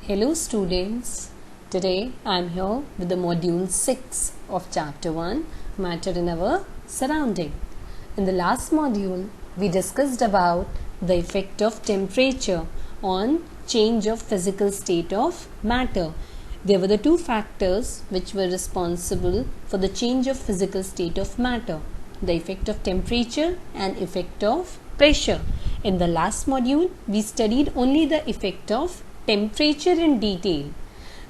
Hello students, today I am here with the module 6 of chapter 1, Matter in our Surrounding. In the last module, we discussed about the effect of temperature on change of physical state of matter. There were the two factors which were responsible for the change of physical state of matter, the effect of temperature and effect of pressure. In the last module, we studied only the effect of temperature in detail.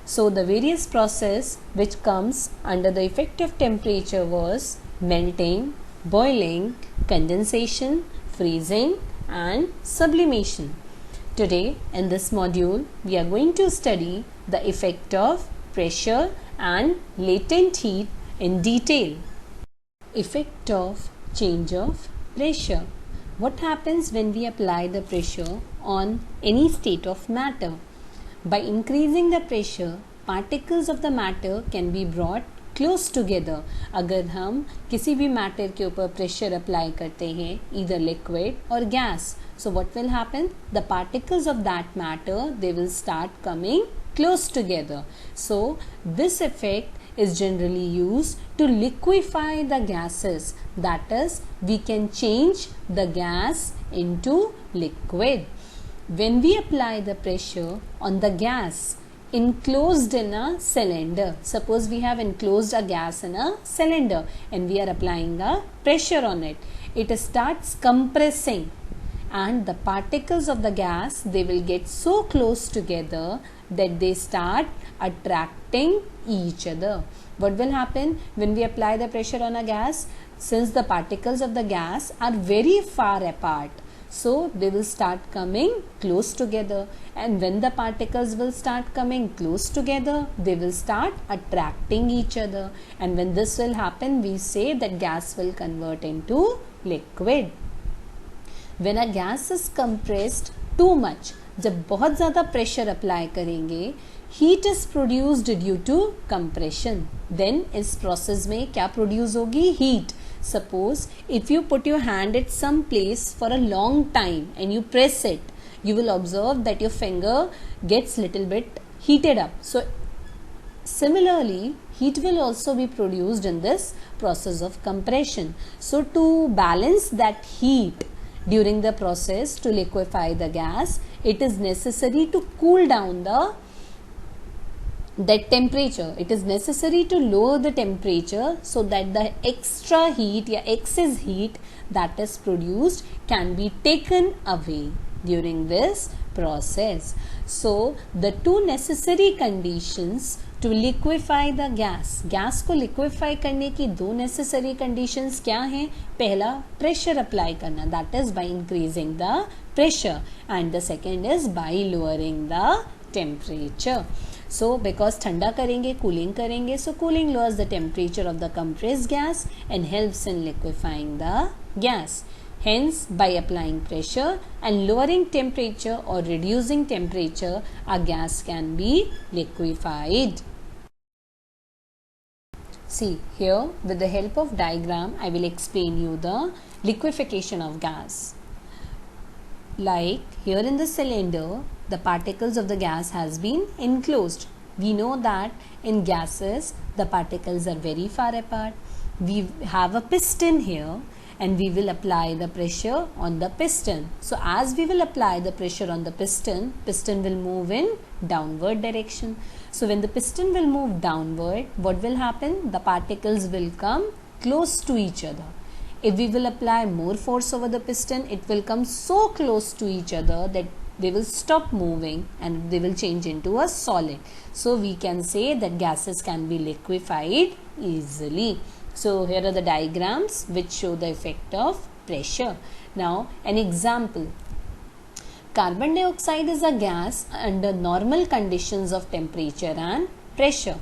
So the various process which comes under the effect of temperature was melting, boiling, condensation, freezing and sublimation. Today in this module we are going to study the effect of pressure and latent heat in detail. Effect of change of pressure. What happens when we apply the pressure on any state of matter? By increasing the pressure, particles of the matter can be brought close together. अगर हम किसी भी matter के ऊपर pressure apply करते हैं, either liquid or gas, so what will happen? The particles of that matter, they will start coming close together. So this effect is generally used to liquefy the gases. That is, we can change the gas into liquid. When we apply the pressure on the gas enclosed in a cylinder, suppose we have enclosed a gas in a cylinder and we are applying a pressure on it, it starts compressing and the particles of the gas, they will get so close together that they start attracting each other. What will happen when we apply the pressure on a gas? Since the particles of the gas are very far apart, so they will start coming close together, and when the particles will start coming close together, they will start attracting each other, and when this will happen, we say that gas will convert into liquid. When a gas is compressed too much, जब बहुत ज़्यादा pressure apply करेंगे, heat is produced due to compression. Then इस process में क्या produce होगी? Heat. Suppose if you put your hand at some place for a long time and you press it, you will observe that your finger gets little bit heated up. So similarly, heat will also be produced in this process of compression. So to balance that heat during the process to liquefy the gas, it is necessary to cool down that temperature. It is necessary to lower the temperature so that the extra heat या excess heat that is produced can be taken away during this process. So the two necessary conditions to liquefy the gas. Gas को liquefy करने की दो necessary conditions क्या हैं? पहला pressure apply करना, that is by increasing the pressure, and the second is by lowering the temperature. So because ठंडा करेंगे, cooling करेंगे, so cooling lowers the temperature of the compressed gas and helps in liquefying the gas. Hence, by applying pressure and lowering temperature or reducing temperature, a gas can be liquefied. See here, with the help of diagram, I will explain you the liquefaction of gas. Like here in the cylinder, the particles of the gas has been enclosed. We know that in gases, the particles are very far apart. We have a piston here, and we will apply the pressure on the piston. So as we will apply the pressure on the piston, piston will move in downward direction. So when the piston will move downward, what will happen? The particles will come close to each other. If we will apply more force over the piston, it will come so close to each other that they will stop moving and they will change into a solid. So we can say that gases can be liquefied easily. So here are the diagrams which show the effect of pressure. Now an example. Carbon dioxide is a gas under normal conditions of temperature and pressure.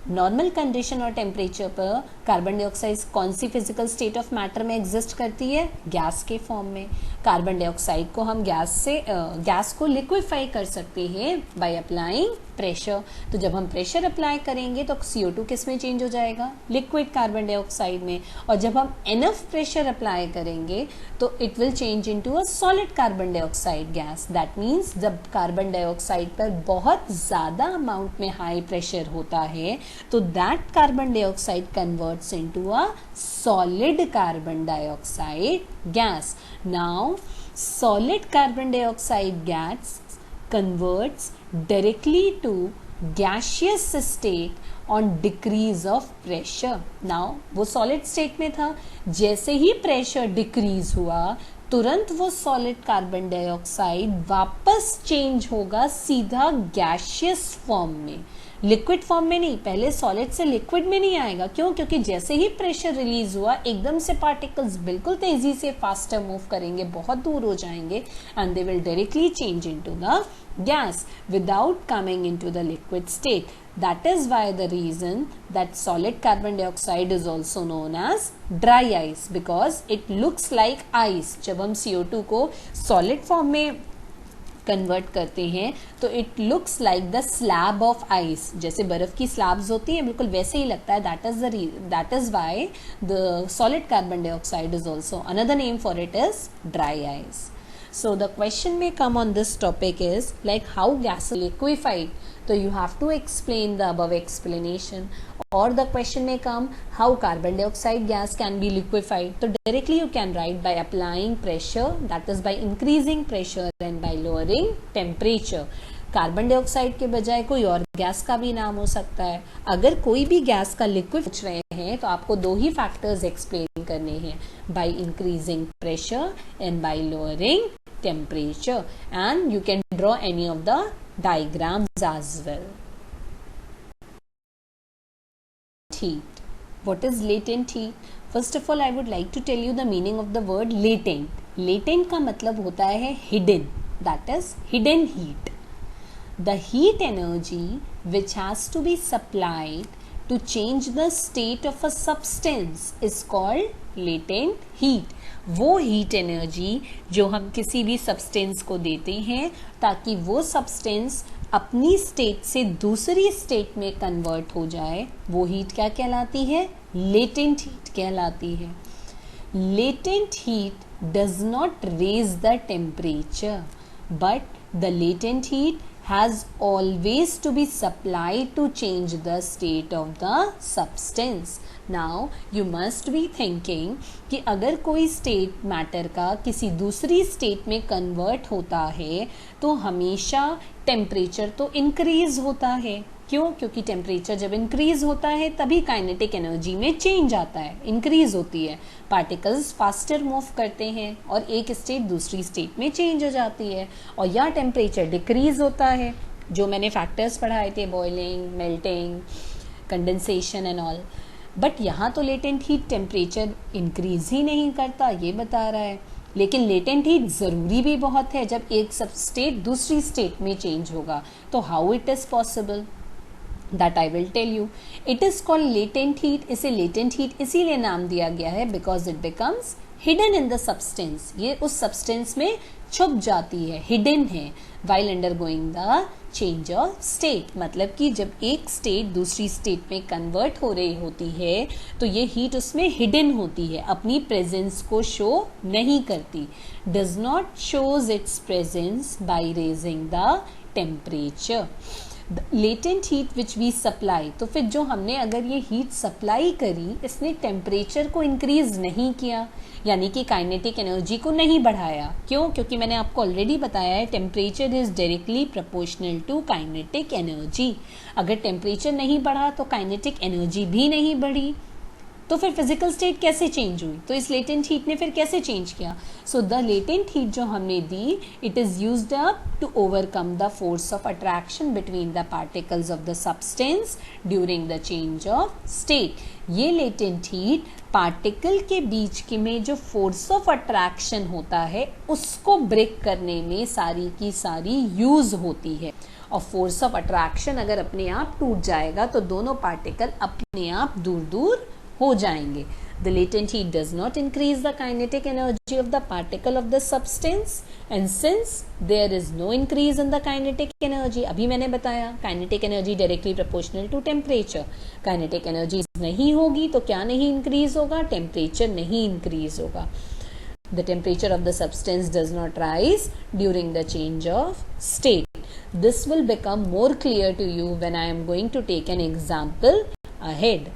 Normal condition और temperature पर carbon dioxide कौन सी physical state of matter में exist करती है? Gas के form में. Carbon dioxide को हम गैस को लिक्विफाई कर सकते हैं बाय अप्लाइंग प्रेशर। तो जब हम प्रेशर अप्लाई करेंगे तो CO2 किस में चेंज हो जाएगा, लिक्विड कार्बन डाइऑक्साइड में, और जब हम एनफ प्रेशर अप्लाई करेंगे तो it will change into a solid carbon dioxide gas. That means जब कार्बन डाइऑक्साइड पर बहुत ज़्यादा अमाउंट में हाई प्रेशर होता है तो that carbon dioxide converts into a solid carbon dioxide gas. Now solid carbon dioxide gas converts directly to gaseous state on decrease of pressure. Now वो solid state में था, जैसे ही pressure decrease हुआ तुरंत वो सॉलिड कार्बन डाइऑक्साइड वापस change होगा सीधा गैशियस फॉर्म में, लिक्विड फॉर्म में नहीं। पहले सॉलिड से लिक्विड में नहीं आएगा, क्यों? क्योंकि जैसे ही प्रेशर रिलीज हुआ एकदम से पार्टिकल्स बिल्कुल तेजी से फास्टर मूव करेंगे, बहुत दूर हो जाएंगे, and they will directly change into the gas without coming into the liquid state. That is why the reason that solid carbon dioxide is also known as dry ice, because it looks like ice. जब हम CO2 को solid form में convert करते हैं तो it looks like the slab of ice, जैसे बर्फ की स्लैब्स होती हैं बिल्कुल वैसे ही लगता है। That is why the solid carbon dioxide is also another name for it is dry ice. So the question may come on this topic is like how gas is liquefied. So you have to explain the above explanation. Or the question may come how carbon dioxide gas can be liquefied. So directly you can write by applying pressure, that is by increasing pressure and by lowering temperature. Carbon dioxide के बजाय कोई और gas का भी नाम हो सकता है. अगर कोई भी गैस का लिक्विड पूछ रहे हैं तो आपको दो ही फैक्टर्स एक्सप्लेन करने हैं, by increasing pressure and bye lowering temperature, and you can draw any of the diagrams as well. Heat. What is latent heat? First of all, I would like to tell you the meaning of the word latent. Latent का मतलब होता है hidden, that is hidden heat. The heat energy which has to be supplied to change the state of a substance is called latent heat. वो heat energy जो हम किसी भी substance को देते हैं ताकि वो सब्सटेंस अपनी स्टेट से दूसरी स्टेट में कन्वर्ट हो जाए, वो हीट क्या कहलाती है? लेटेंट हीट कहलाती है. Latent heat does not raise the temperature, but the latent heat has always to be supplied to change the state of the substance. Now you must be thinking कि अगर कोई state matter का किसी दूसरी state में convert होता है तो हमेशा टेम्परेचर तो इंक्रीज होता है. क्यों? क्योंकि टेम्परेचर जब इंक्रीज होता है तभी काइनेटिक एनर्जी में चेंज आता है, इंक्रीज होती है, पार्टिकल्स फास्टर मूव करते हैं और एक स्टेट दूसरी स्टेट में चेंज हो जाती है. और या टेम्परेचर डिक्रीज होता है, जो मैंने फैक्टर्स पढ़ाए थे, boiling, melting, condensation and all. But यहाँ तो लेटेंट हीट टेम्परेचर इंक्रीज ही नहीं करता, ये बता रहा है. लेकिन लेटेंट हीट ज़रूरी भी बहुत है जब एक सब स्टेट दूसरी स्टेट में चेंज होगा. तो how it is possible, that I will tell you. It is called latent heat. इसे latent heat इसीलिए नाम दिया गया है because it becomes hidden in the substance. ये उस substance में छुप जाती है, hidden है, while undergoing the change of state. मतलब कि जब एक state दूसरी state में convert हो रही होती है तो ये heat उसमें hidden होती है, अपनी presence को show नहीं करती. Does not shows its presence by raising the temperature. Latent heat which we supply, तो फिर जो हमने अगर ये हीट सप्लाई करी इसने टेम्परेचर को इंक्रीज नहीं किया, यानी कि काइनेटिक एनर्जी को नहीं बढ़ाया. क्यों? क्योंकि मैंने आपको ऑलरेडी बताया है temperature is directly proportional to kinetic energy. अगर टेम्परेचर नहीं बढ़ा तो काइनेटिक एनर्जी भी नहीं बढ़ी, तो फिर फिजिकल स्टेट कैसे चेंज हुई? तो इस लेटेंट हीट ने फिर कैसे चेंज किया? सो द लेटेंट हीट जो हमने दी, it is used up to overcome the force of attraction between the particles of the substance during the change of state. ये लेटेंट हीट पार्टिकल के बीच के में जो फोर्स ऑफ अट्रैक्शन होता है उसको ब्रेक करने में सारी की सारी यूज होती है. और फोर्स ऑफ अट्रैक्शन अगर अपने आप टूट जाएगा तो दोनों पार्टिकल अपने आप दूर दूर हो जाएंगे. The latent heat does not increase the kinetic energy of the particle of the substance, and since there is no increase in the kinetic energy, अभी मैंने बताया kinetic energy directly proportional to temperature. Kinetic energy नहीं होगी तो क्या नहीं increase होगा? Temperature नहीं increase होगा. The temperature of the substance does not rise during the change of state. This will become more clear to you when I am going to take an example ahead.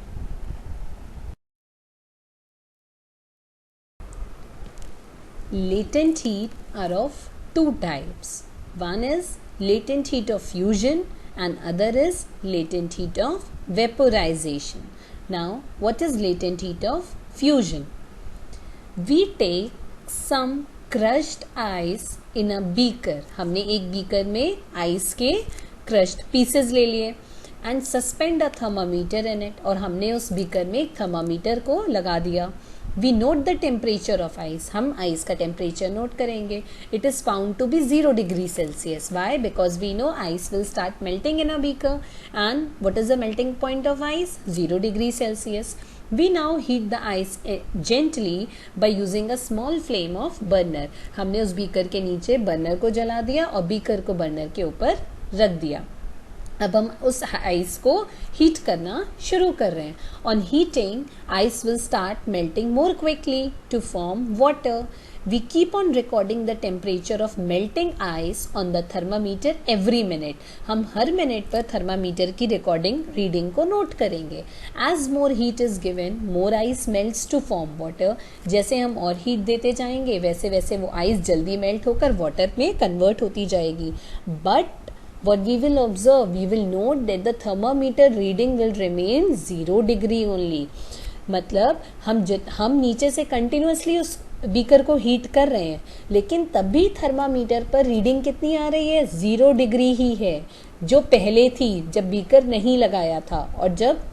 Latent heat are of two types. One is latent heat of fusion and other is latent heat of vaporization. Now, what is latent heat of fusion? We take some crushed ice in a beaker. हमने एक beaker में ice के crushed pieces ले लिए and suspend a thermometer in it. और हमने उस beaker में एक थर्मामीटर को लगा दिया. We note the temperature of ice. हम आइस का टेम्परेचर नोट करेंगे. It is found to be 0 degree Celsius. Why? Because we know ice will start melting in a beaker. And what is the melting point of ice? 0 degree Celsius. We now heat the ice gently by using a small flame of burner. हमने उस beaker के नीचे burner को जला दिया और beaker को burner के ऊपर रख दिया. अब हम उस आइस को हीट करना शुरू कर रहे हैं. On heating ice will start melting more quickly to form water. We keep on recording the temperature of melting ice on the thermometer every minute. हम हर मिनट पर थर्मामीटर की रीडिंग को नोट करेंगे. As more heat is given more ice melts to form water. जैसे हम और heat देते जाएंगे वैसे वैसे वो आइस जल्दी मेल्ट होकर वाटर में कन्वर्ट होती जाएगी. But what we will observe, we will note that the thermometer reading will remain 0 degree only. मतलब हम नीचे से कंटिन्यूसली उस बीकर को हीट कर रहे हैं लेकिन तब भी थर्मामीटर पर रीडिंग कितनी आ रही है? 0 डिग्री ही है जो पहले थी जब बीकर नहीं लगाया था. और जब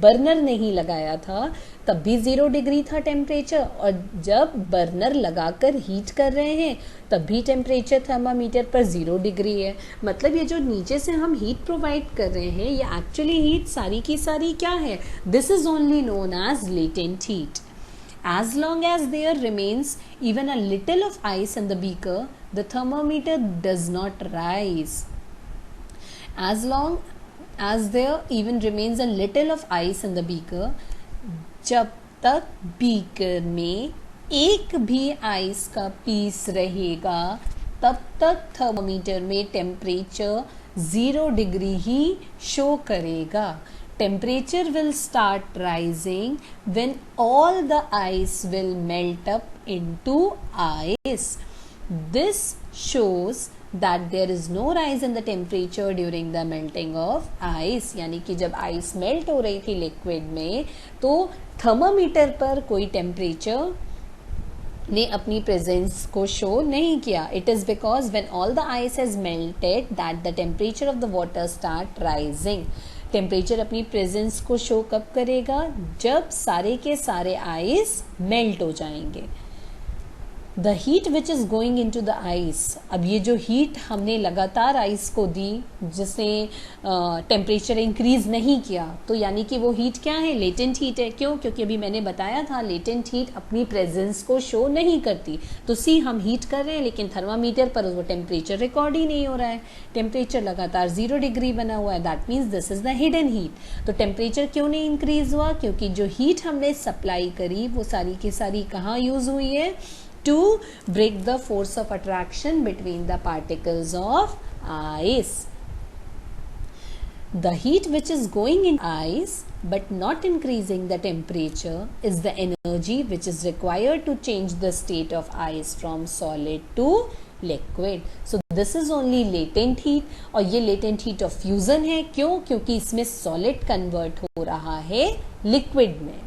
बर्नर नहीं लगाया था तब भी 0 डिग्री था टेम्परेचर. और जब बर्नर लगाकर हीट कर रहे हैं तब भी टेम्परेचर थर्मामीटर पर 0 डिग्री है. मतलब ये जो नीचे से हम हीट प्रोवाइड कर रहे हैं ये एक्चुअली हीट सारी की सारी क्या है? This is only known as latent heat. As long as there remains even a little of ice in the beaker, the thermometer does not rise. As long as there even remains a little of ice in the beaker, जब तक beaker में एक भी ice का piece रहेगा तब तक thermometer में टेम्परेचर 0 डिग्री ही शो करेगा. Temperature will start rising when all the ice will melt up into ice. This shows that there is no rise in the temperature during the melting of ice. यानी कि जब ice melt हो रही थी liquid में तो thermometer पर कोई टेम्परेचर ने अपनी प्रेजेंस को शो नहीं किया. It is because when all the ice has melted that the temperature of the water start rising. Temperature अपनी प्रेजेंस को शो कब करेगा? जब सारे के सारे आइस मेल्ट हो जाएंगे. The heat which is going in to the ice. अब ये जो हीट हमने लगातार आइस को दी जिसने टेम्परेचर इंक्रीज नहीं किया तो यानी कि वो हीट क्या है? लेटेंट हीट है. क्यों? क्योंकि अभी मैंने बताया था लेटेंट हीट अपनी प्रेजेंस को शो नहीं करती. तो हम हीट कर रहे हैं लेकिन थर्मामीटर पर वो टेम्परेचर रिकॉर्ड ही नहीं हो रहा है. टेम्परेचर लगातार 0 डिग्री बना हुआ है. That means this is the hidden heat. तो टेम्परेचर क्यों नहीं इंक्रीज हुआ? क्योंकि जो हीट हमने सप्लाई करी वो सारी की सारी कहाँ यूज हुई है? To break the force of attraction between the particles of ice. The heat which is going in ice but not increasing the temperature is the energy which is required to change the state of ice from solid to liquid. So this is only latent heat. और ये latent heat of fusion है. क्यों? क्योंकि इसमें solid convert हो रहा है liquid में.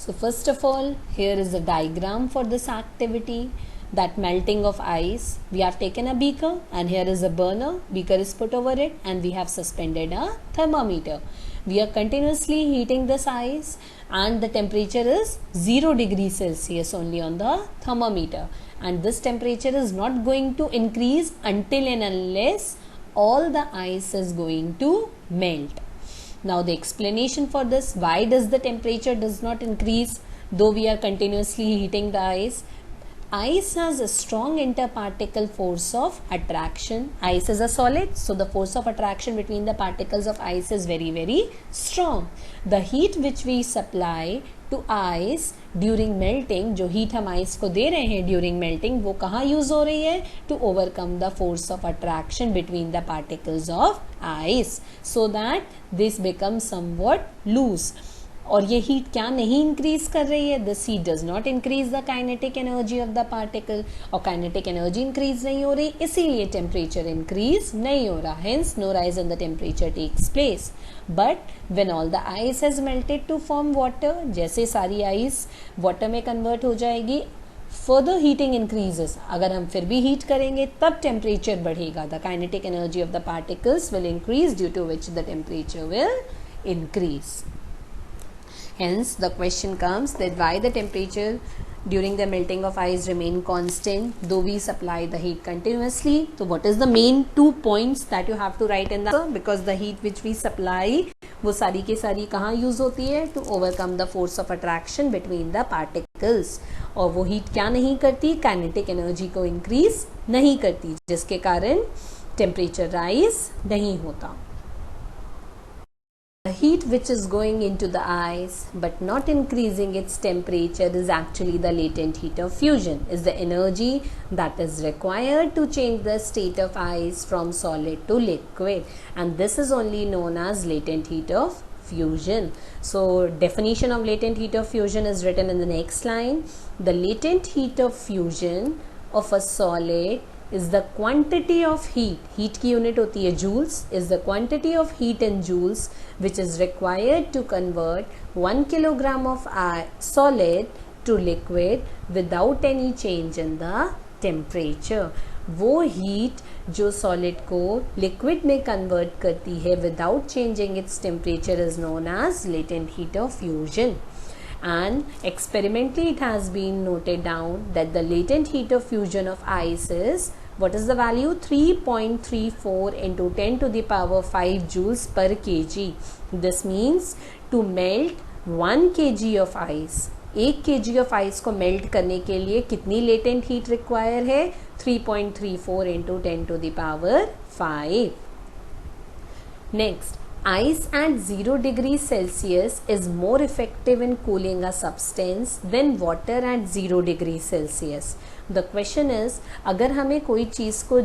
So first of all, here is a diagram for this activity, that melting of ice. We have taken a beaker and here is a burner. Beaker is put over it and we have suspended a thermometer. We are continuously heating this ice and the temperature is 0 degree Celsius only on the thermometer. And this temperature is not going to increase until and unless all the ice is going to melt. Now the explanation for this, why does the temperature does not increase though we are continuously heating the ice? Ice has a strong interparticle force of attraction. Ice is a solid, so the force of attraction between the particles of ice is very, very strong. The heat which we supply to ice during melting, जो heat हम ice को दे रहे हैं during melting, वो कहाँ use हो रही है? To overcome the force of attraction between the particles of ice, so that this becomes somewhat loose. और ये हीट क्या नहीं इंक्रीज कर रही है? This heat does not increase the kinetic energy of the particle, और काइनेटिक एनर्जी इंक्रीज नहीं हो रही, इसीलिए टेम्परेचर इंक्रीज नहीं हो रहा. Hence no rise in the temperature takes place. But when all the ice has melted to form water, जैसे सारी आइस वाटर में कन्वर्ट हो जाएगी, फर्दर हीटिंग इंक्रीजेस. अगर हम फिर भी हीट करेंगे तब टेम्परेचर बढ़ेगा. The kinetic energy of the particles will increase due to which the temperature will increase. Hence the question comes that why the temperature during the melting of ice remain constant though we supply the heat continuously. So what is the main 2 points that you have to write in the answer? Because the heat which we supply वो सारी की सारी कहाँ use होती है? To overcome the force of attraction between the particles. और वो heat क्या नहीं करती? काइनेटिक एनर्जी को इंक्रीज नहीं करती, जिसके कारण टेम्परेचर राइज नहीं होता. The heat which is going into the ice but not increasing its temperature is actually the latent heat of fusion, is the energy that is required to change the state of ice from solid to liquid, and this is only known as latent heat of fusion. So definition of latent heat of fusion is written in the next line. The latent heat of fusion of a solid is the quantity of heat की unit होती है joules, is the quantity of heat in joules which is required to convert 1 kilogram of solid to liquid without any change in the temperature. वो heat जो solid को liquid में convert करती है without changing its temperature is known as latent heat of fusion. And experimentally it has been noted down that the latent heat of fusion of ice is, what is the value? 3.34 into 10 to the power 5 joules per kg. This means to melt 1 kg of ice, 1 kg of ice को melt करने के लिए कितनी latent heat require है? 3.34 into 10 to the power 5. Next, ice at 0 degrees Celsius is more effective in cooling a substance than water at 0 degrees Celsius. The question is, अगर हमें कोई चीज़ को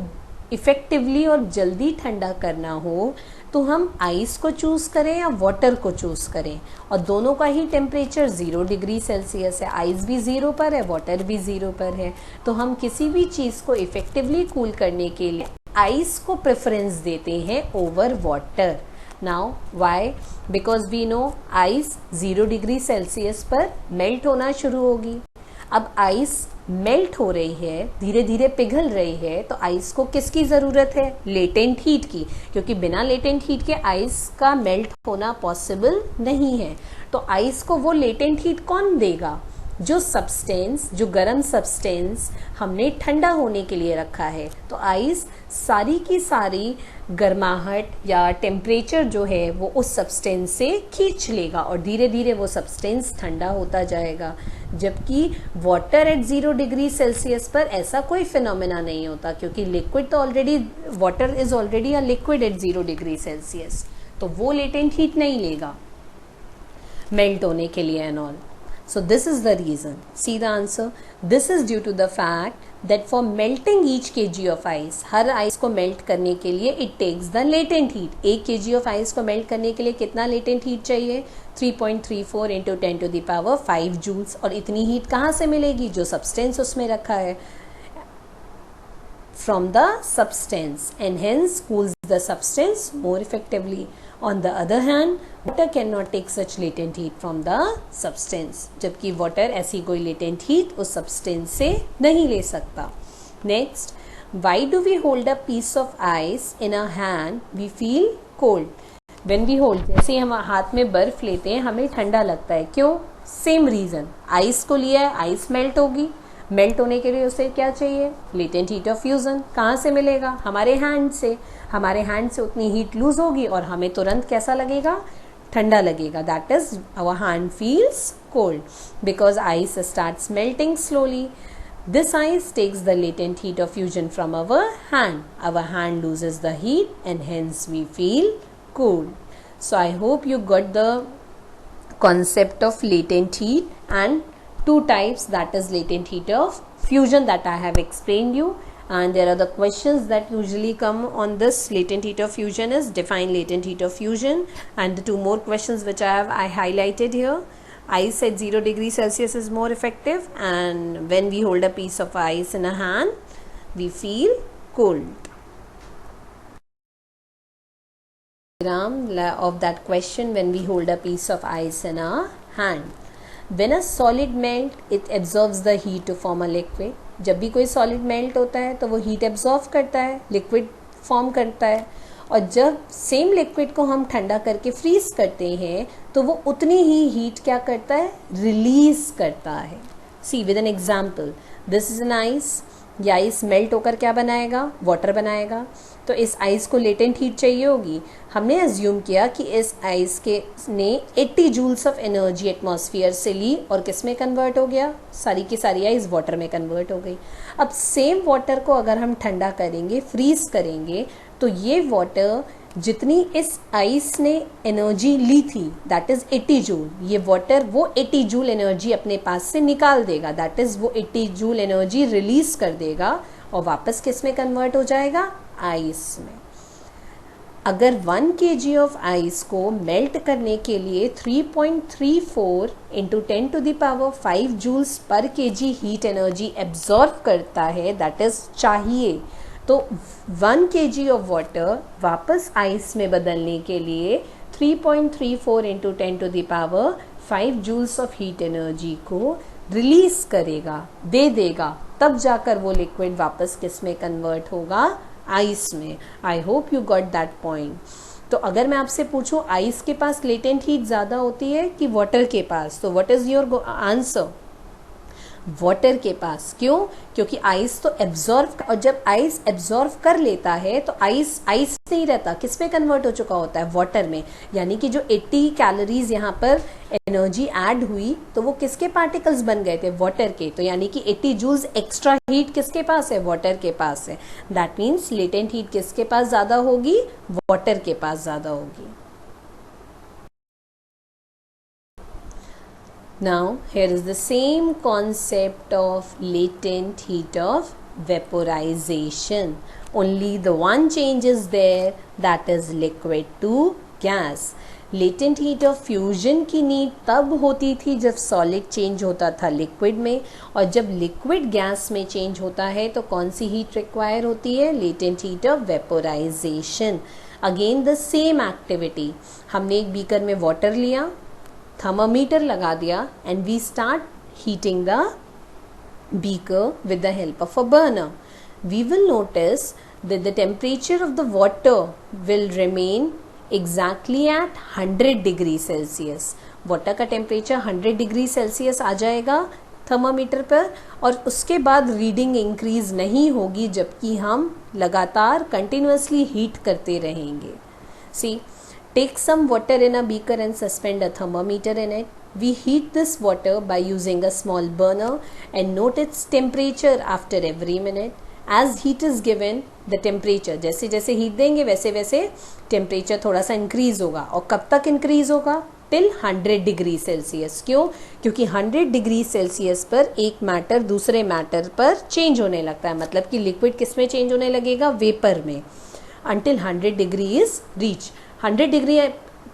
इफ़ेक्टिवली और जल्दी ठंडा करना हो तो हम आइस को चूज़ करें या वाटर को चूज़ करें? और दोनों का ही टेम्परेचर 0 डिग्री सेल्सियस है, आइस भी 0 पर है, वाटर भी 0 पर है. तो हम किसी भी चीज़ को इफ़ेक्टिवली कूल करने के लिए आइस को प्रेफरेंस देते हैं over water. Now why? Because we know ice 0 degree Celsius पर मेल्ट होना शुरू होगी. अब आइस मेल्ट हो रही है, धीरे धीरे पिघल रही है, तो आइस को किसकी ज़रूरत है? लेटेंट हीट की, क्योंकि बिना लेटेंट हीट के आइस का मेल्ट होना पॉसिबल नहीं है. तो आइस को वो लेटेंट हीट कौन देगा? जो सब्सटेंस, जो गर्म सब्सटेंस हमने ठंडा होने के लिए रखा है. तो आइस सारी की सारी गर्माहट या टेम्परेचर जो है वो उस सब्सटेंस से खींच लेगा और धीरे धीरे वो सब्सटेंस ठंडा होता जाएगा. जबकि वाटर एट 0 डिग्री सेल्सियस पर ऐसा कोई फिनोमेना नहीं होता, क्योंकि लिक्विड तो already, water is already a liquid at 0 degree Celsius, तो वो लेटेंट हीट नहीं लेगा मेल्ट होने के लिए and all. So this is the reason. See the answer. This is due to the fact that for melting each kg of ice, her ice को melt करने के लिए it takes the latent heat. 1 kg of ice को melt करने के लिए कितना latent heat चाहिए? 3.34 into 10 to the power 5 joules. और इतनी हीट कहाँ से मिलेगी? जो सब्सटेंस उसमें रखा है, from the substance, and hence cools the substance more effectively. On the other hand, water cannot take such latent heat from the substance, जबकि water ऐसी कोई latent heat उस substance से नहीं ले सकता. Next, why do we hold a piece of ice in our hand? We feel cold. When we hold, जैसे हम हाथ में बर्फ लेते हैं हमें ठंडा लगता है. क्यों? Same reason. आइस को लिया है, आइस मेल्ट होगी, मेल्ट होने के लिए उसे क्या चाहिए, लेटेंट हीट ऑफ फ्यूजन। कहाँ से मिलेगा, हमारे हैंड से। हमारे हैंड से उतनी हीट लूज होगी और हमें तुरंत कैसा लगेगा, ठंडा लगेगा। That is our hand feels cold because ice starts melting slowly. This ice takes the latent heat of fusion from our hand. Our hand loses the heat and hence we feel cold. So I hope you got the concept of latent heat and two types, that is latent heat of fusion that I have explained you. And there are the questions that usually come on this latent heat of fusion is define latent heat of fusion, and the two more questions which I highlighted here. Ice at 0 degrees Celsius is more effective, and when we hold a piece of ice in a hand, we feel cold. Of that question, when we hold a piece of ice in our hand. When a solid melt, it absorbs the heat to form a liquid. जब भी कोई solid melt होता है तो वो heat absorb करता है, liquid form करता है, और जब सेम लिक्विड को हम ठंडा करके फ्रीज करते हैं तो वो उतनी ही हीट क्या करता है, रिलीज करता है. See with an example, this is an ice. ये आइस मेल्ट होकर क्या बनाएगा, वाटर बनाएगा. तो इस आइस को लेटेंट हीट चाहिए होगी. हमने अज्यूम किया कि इस आइस के ने 80 जूल्स ऑफ एनर्जी एटमॉस्फेयर से ली और किस में कन्वर्ट हो गया, सारी की सारी आइस वाटर में कन्वर्ट हो गई. अब सेम वाटर को अगर हम ठंडा करेंगे, फ्रीज करेंगे, तो ये वाटर जितनी इस आइस ने एनर्जी ली थी, दैट इज 80 जूल, ये वाटर वो 80 जूल एनर्जी अपने पास से निकाल देगा. दैट इज वो 80 जूल एनर्जी रिलीज कर देगा और वापस किस में कन्वर्ट हो जाएगा, आइस में. अगर 1 kg ऑफ आइस को मेल्ट करने के लिए 3.34 into 10 to the power 5 joules पर kg हीट एनर्जी एब्जॉर्ब करता है, दैट इज चाहिए, तो 1 kg ऑफ वाटर वापस आइस में बदलने के लिए 3.34 into 10 to the power 5 joules of heat energy को रिलीज करेगा, दे देगा, तब जाकर वो लिक्विड वापस किस में कन्वर्ट होगा, आइस में. I hope you got that point. तो अगर मैं आपसे पूछूं आइस के पास लेटेंट हीट ज़्यादा होती है कि वाटर के पास, तो what is your answer, water के पास. क्यों, क्योंकि आइस तो एब्जॉर्व, और जब आइस एब्जॉर्व कर लेता है तो आइस आइस नहीं रहता, किस में कन्वर्ट हो चुका होता है, वाटर में. यानी कि जो 80 कैलोरीज यहाँ पर एनर्जी ऐड हुई तो वो किसके पार्टिकल्स बन गए थे, वाटर के. तो यानी कि 80 जूल्स एक्स्ट्रा हीट किसके पास है, वाटर के पास है. दैट मीन्स लेटेंट हीट किसके पास ज़्यादा होगी, वाटर के पास ज़्यादा होगी. Now here is the same concept of latent heat of vaporization. Only the one change is there, that is liquid to gas. Latent heat of fusion की need तब होती थी जब solid change होता था liquid में, और जब liquid gas में change होता है तो कौन सी heat require होती है, latent heat of vaporization. Again the same activity. हमने एक बीकर में water लिया, थर्मामीटर लगा दिया, and we start heating the beaker with the help of a burner. We will notice that the temperature of the water will remain exactly at 100 degree Celsius. Water का temperature 100 degree Celsius आ जाएगा thermometer पर, और उसके बाद reading increase नहीं होगी जबकि हम लगातार कंटिन्यूसली हीट करते रहेंगे. सी, take some water in a beaker and suspend a thermometer in it. We heat this water by using a small burner and note its temperature after every minute. As heat is given, the temperature, जैसे जैसे heat देंगे वैसे वैसे temperature थोड़ा सा increase होगा. और कब तक इंक्रीज होगा, टिल 100 डिग्री सेल्सियस. क्यों, क्योंकि 100 डिग्री सेल्सियस पर एक मैटर दूसरे मैटर पर चेंज होने लगता है. मतलब कि लिक्विड किस में चेंज होने लगेगा, वेपर में, until 100 degree is reach. 100 degree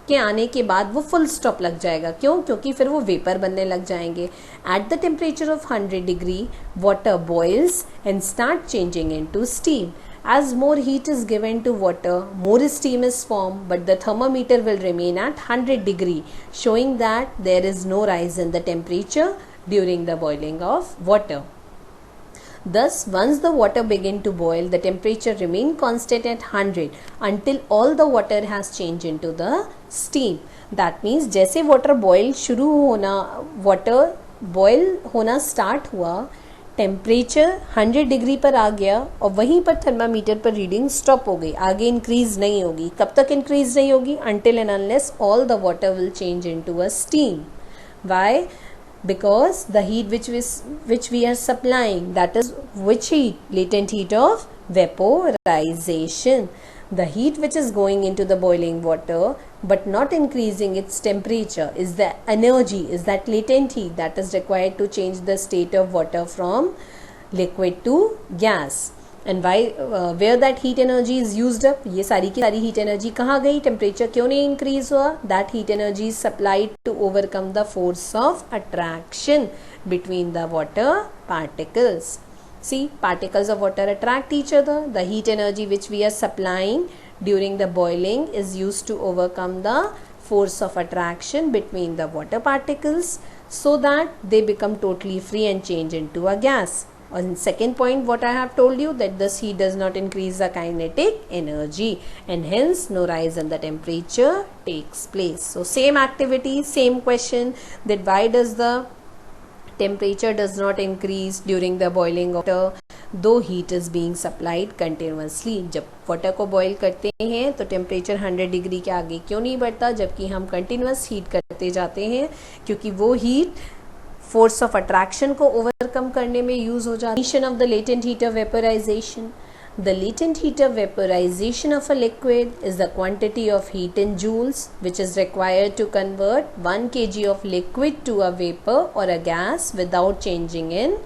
के आने के बाद वो फुल स्टॉप लग जाएगा. क्यों, क्योंकि फिर वो वेपर बनने लग जाएंगे. At the temperature of 100 degree water boils and start changing into steam. As more heat is given to water, more steam is formed, but the thermometer will remain at 100 degree, showing that there is no rise in the temperature during the boiling of water. Thus, once the water begin to boil, the temperature remain constant at 100 until all the water has changed into the steam. That means जैसे water boil शुरू होना, water boil होना start हुआ, temperature 100 degree पर आ गया और वहीं पर थर्मामीटर पर रीडिंग स्टॉप हो गई, आगे इंक्रीज नहीं होगी. कब तक इंक्रीज नहीं होगी? until and unless all the water will change into a steam. Why? Because the heat which we are supplying, that is which heat? Latent heat of vaporization. The heat which is going into the boiling water but not increasing its temperature is the energy, is that latent heat that is required to change the state of water from liquid to gas. And why where that heat energy is used up? ये सारी की सारी heat energy कहाँ गई? Temperature क्यों नहीं increase हुआ? That heat energy is supplied to overcome the force of attraction between the water particles. See, particles of water attract each other. The heat energy which we are supplying during the boiling is used to overcome the force of attraction between the water particles so that they become totally free and change into a gas. And second point, what I have told you, that this heat does not increase the kinetic energy and hence no rise in the temperature takes place. So same activity, same question, that why does the temperature does not increase during the boiling water though heat is being supplied continuously. जब water को boil करते हैं तो temperature 100 degree के आगे क्यों नहीं बढ़ता, जबकि हम कंटिन्यूस हीट करते जाते हैं, क्योंकि वो हीट फोर्स ऑफ अट्रैक्शन को ओवरकम करने में यूज हो जाती है. Of the latent heat of vaporisation. The latent heat of vaporization of a liquid is the quantity of heat in joules which is required to convert 1 kg of liquid to a vapor or a gas without changing in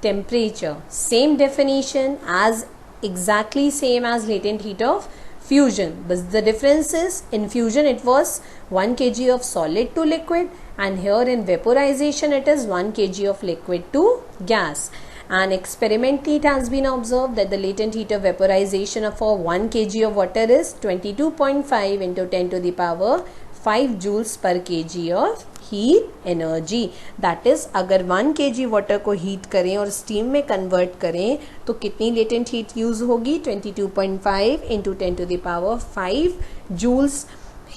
temperature. Same definition as exactly same as latent heat of fusion, but the difference is in fusion it was 1 kg of solid to liquid and here in vaporization it is 1 kg of liquid to gas. And experimentally it has been observed that the latent heat of vaporization of 1 kg of water is 22.5 into 10 to the power 5 joules per kg of heat energy. That is, अगर 1 kg water को heat करें और steam में convert करें तो कितनी latent heat use होगी? 22.5 into 10 to the power 5 joules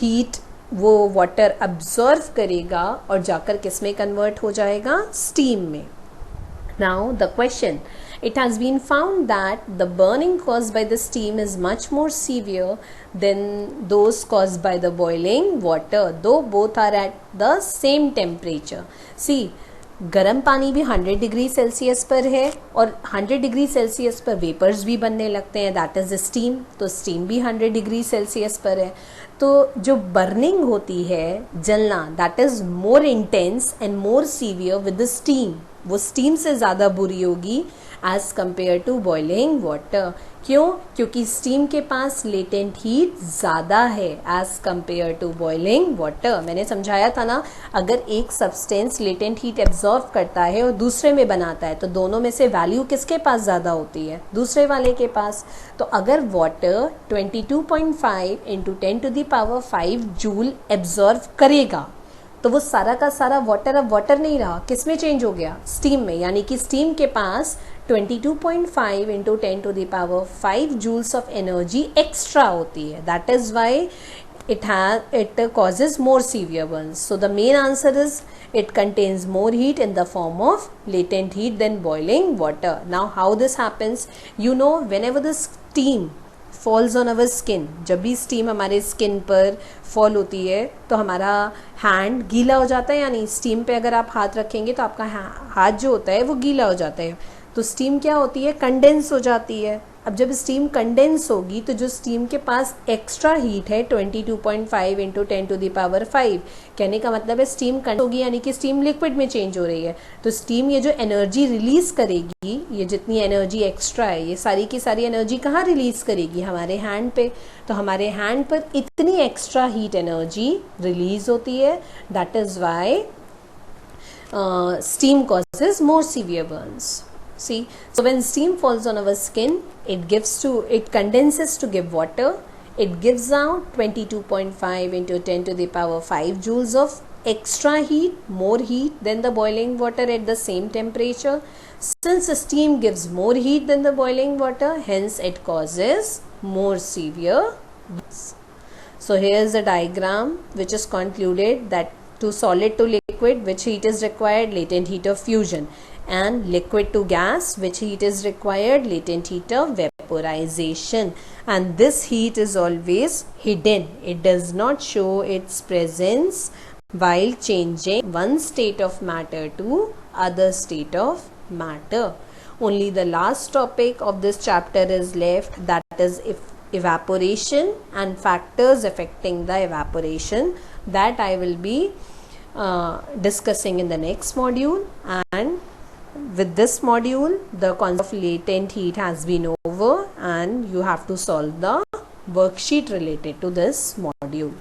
heat वो वाटर अब्जॉर्व करेगा और जाकर किस में कन्वर्ट हो जाएगा? स्टीम में. Now the question, it has been found that the burning caused by the steam is much more severe than those caused by the boiling water, though both are at the same temperature. See, गर्म पानी भी 100 degree Celsius पर है और 100 degree Celsius पर vapours भी बनने लगते हैं, दैट इज़ स्टीम. तो स्टीम भी 100 डिग्री सेल्सियस पर है. तो जो बर्निंग होती है, जलना, that is more intense and more severe with the steam. वो स्टीम से ज़्यादा बुरी होगी as compare to boiling water. क्यों? क्योंकि स्टीम के पास लेटेंट हीट ज़्यादा है as compare to boiling water. मैंने समझाया था ना, अगर एक सब्सटेंस लेटेंट हीट एब्जॉर्व करता है और दूसरे में बनाता है तो दोनों में से वैल्यू किसके पास ज़्यादा होती है? दूसरे वाले के पास. तो अगर water 22.5 into 10 to the power 5 joule absorb करेगा तो वो सारा का सारा वाटर अब वाटर नहीं रहा, किस में चेंज हो गया? स्टीम में. यानी कि स्टीम के पास 22.5 into 10 to the power 5 joules of energy extra होती है. That is why it causes more severe burns. So the main answer is it contains more heat in the form of latent heat than boiling water. Now how this happens? You know, whenever the steam falls on our skin, जब भी steam हमारे skin पर fall होती है तो हमारा hand गीला हो जाता है. यानी स्टीम पे अगर आप हाथ रखेंगे तो आपका हाथ जो होता है वो गीला हो जाता है. तो स्टीम क्या होती है? कंडेंस हो जाती है. अब जब स्टीम कंडेंस होगी तो जो स्टीम के पास एक्स्ट्रा हीट है 22.5 इंटू 10 टू द पावर 5, कहने का मतलब है स्टीम कंडेंस होगी यानी कि स्टीम लिक्विड में चेंज हो रही है. तो स्टीम ये जो एनर्जी रिलीज करेगी, ये जितनी एनर्जी एक्स्ट्रा है, ये सारी की सारी एनर्जी कहाँ रिलीज करेगी? हमारे हैंड पे. तो हमारे हैंड पर इतनी एक्स्ट्रा हीट एनर्जी रिलीज होती है. That is why steam causes more severe burns. See, so when steam falls on our skin, it condenses to give water. It gives out 22.5 into 10 to the power 5 joules of extra heat, more heat than the boiling water at the same temperature. Since steam gives more heat than the boiling water, hence it causes more severe burns. So here is a diagram which is concluded that to solid to liquid, which heat is required? Latent heat of fusion. and liquid to gas, which heat is required? Latent heat of vaporization. And this heat is always hidden. It does not show its presence while changing one state of matter to other state of matter. Only the last topic of this chapter is left, that is evaporation and factors affecting the evaporation, that I will be discussing in the next module. And with this module, the concept of latent heat has been over, and you have to solve the worksheet related to this module.